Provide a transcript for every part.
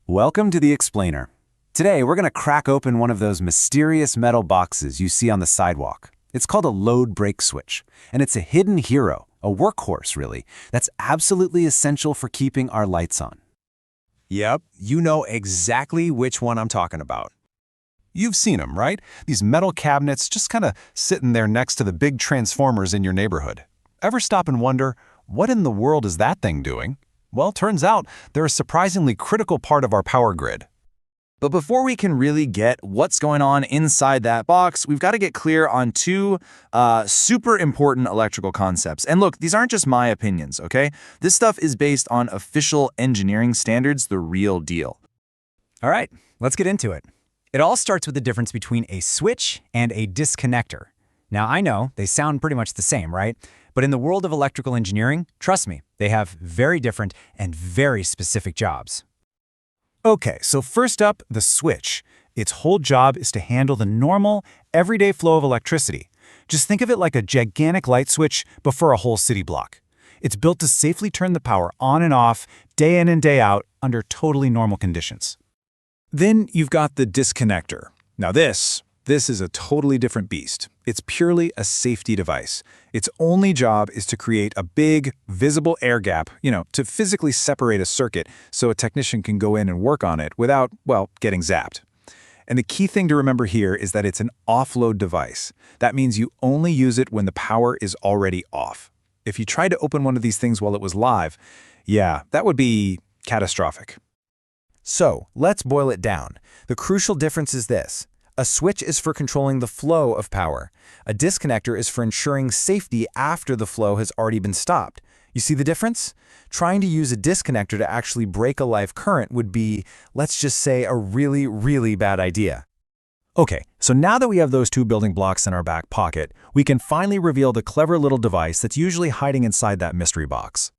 Welcome to The Explainer. Today, we're going to crack open one of those mysterious metal boxes you see on the sidewalk. It's called a load break switch, and it's a hidden hero, a workhorse really, that's absolutely essential for keeping our lights on. Yep, you know exactly which one I'm talking about. You've seen them, right? These metal cabinets just kind of sitting there next to the big transformers in your neighborhood. Ever stop and wonder, what in the world is that thing doing? Well, turns out they're a surprisingly critical part of our power grid. But before we can really get what's going on inside that box, we've got to get clear on two super important electrical concepts. And look, these aren't just my opinions, okay? This stuff is based on official engineering standards, the real deal. All right, let's get into it. It all starts with the difference between a switch and a disconnector. Now, I know they sound pretty much the same, right? But in the world of electrical engineering, trust me, they have very different and very specific jobs. Okay, so first up, the switch. Its whole job is to handle the normal, everyday flow of electricity. Just think of it like a gigantic light switch, but for a whole city block. It's built to safely turn the power on and off, day in and day out, under totally normal conditions. Then you've got the disconnector. Now this is a totally different beast. It's purely a safety device. Its only job is to create a big, visible air gap, to physically separate a circuit so a technician can go in and work on it without, well, getting zapped. And the key thing to remember here is that it's an offload device. That means you only use it when the power is already off. If you tried to open one of these things while it was live, yeah, that would be catastrophic. So, let's boil it down. The crucial difference is this. A switch is for controlling the flow of power. A disconnector is for ensuring safety after the flow has already been stopped. You see the difference? Trying to use a disconnector to actually break a live current would be, let's just say, a really, really bad idea. Okay, so now that we have those two building blocks in our back pocket, we can finally reveal the clever little device that's usually hiding inside that mystery box.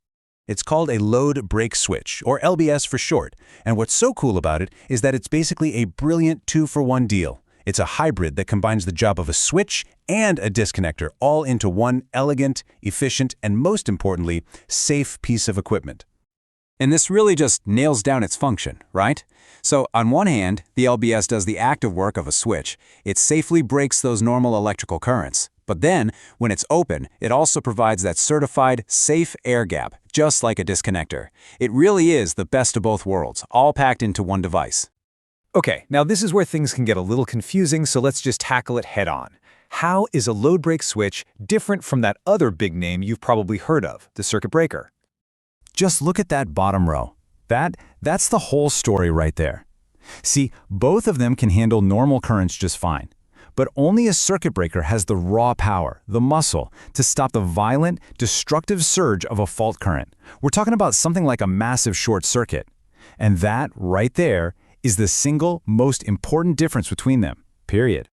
It's called a load break switch, or LBS for short, and what's so cool about it is that it's basically a brilliant two-for-one deal. It's a hybrid that combines the job of a switch and a disconnector all into one elegant, efficient, and most importantly, safe piece of equipment. And this really just nails down its function, right? So on one hand, the LBS does the active work of a switch. It safely breaks those normal electrical currents. But then, when it's open, it also provides that certified, safe air gap, just like a disconnector. It really is the best of both worlds, all packed into one device. Okay, now this is where things can get a little confusing, so let's just tackle it head on. How is a load break switch different from that other big name you've probably heard of, the circuit breaker? Just look at that bottom row. That's the whole story right there. See, both of them can handle normal currents just fine. But only a circuit breaker has the raw power, the muscle, to stop the violent, destructive surge of a fault current. We're talking about something like a massive short circuit. And that, right there, is the single most important difference between them, period.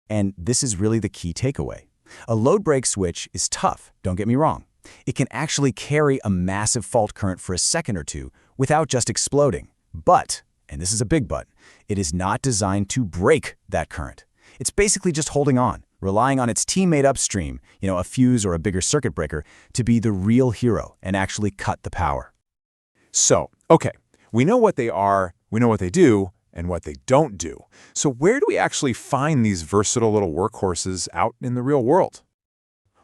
And this is really the key takeaway. A load break switch is tough, don't get me wrong. It can actually carry a massive fault current for a second or two without just exploding. But, and this is a big but, it is not designed to break that current. It's basically just holding on, relying on its teammate upstream, a fuse or a bigger circuit breaker, to be the real hero and actually cut the power. So, okay, we know what they are, we know what they do, and what they don't do. So where do we actually find these versatile little workhorses out in the real world?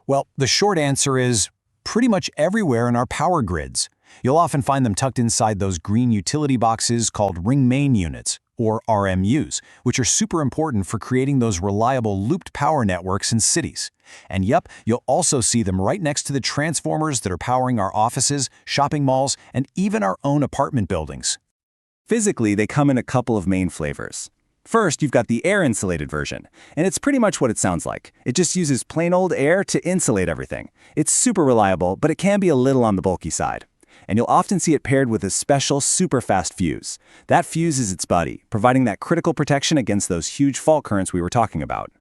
Well, the short answer is pretty much everywhere in our power grids. You'll often find them tucked inside those green utility boxes called ring main units, or RMUs, which are super important for creating those reliable looped power networks in cities. And yep, you'll also see them right next to the transformers that are powering our offices, shopping malls, and even our own apartment buildings. Physically, they come in a couple of main flavors. First, you've got the air-insulated version, and it's pretty much what it sounds like. It just uses plain old air to insulate everything. It's super reliable, but it can be a little on the bulky side. And you'll often see it paired with a special super-fast fuse. That fuse is its buddy, providing that critical protection against those huge fault currents we were talking about.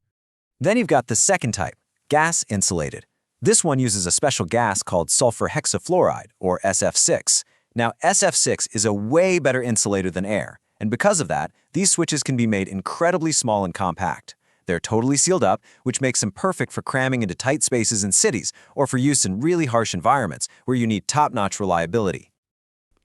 Then you've got the second type, gas-insulated. This one uses a special gas called sulfur hexafluoride, or SF6. Now, SF6 is a way better insulator than air, and because of that, these switches can be made incredibly small and compact. They're totally sealed up, which makes them perfect for cramming into tight spaces in cities or for use in really harsh environments where you need top-notch reliability.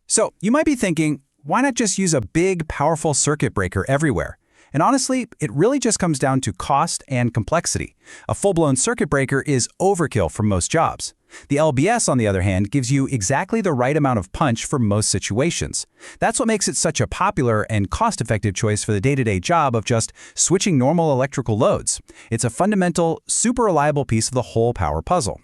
So you might be thinking, why not just use a big, powerful circuit breaker everywhere? And honestly, it really just comes down to cost and complexity. A full-blown circuit breaker is overkill for most jobs. The LBS, on the other hand, gives you exactly the right amount of punch for most situations. That's what makes it such a popular and cost-effective choice for the day-to-day job of just switching normal electrical loads. It's a fundamental, super reliable piece of the whole power puzzle.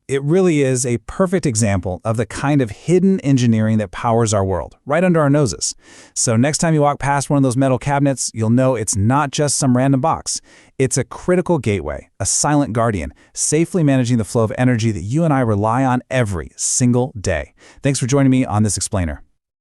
It really is a perfect example of the kind of hidden engineering that powers our world, right under our noses. So next time you walk past one of those metal cabinets, you'll know it's not just some random box. It's a critical gateway, a silent guardian, safely managing the flow of energy that you and I rely on every single day. Thanks for joining me on this explainer.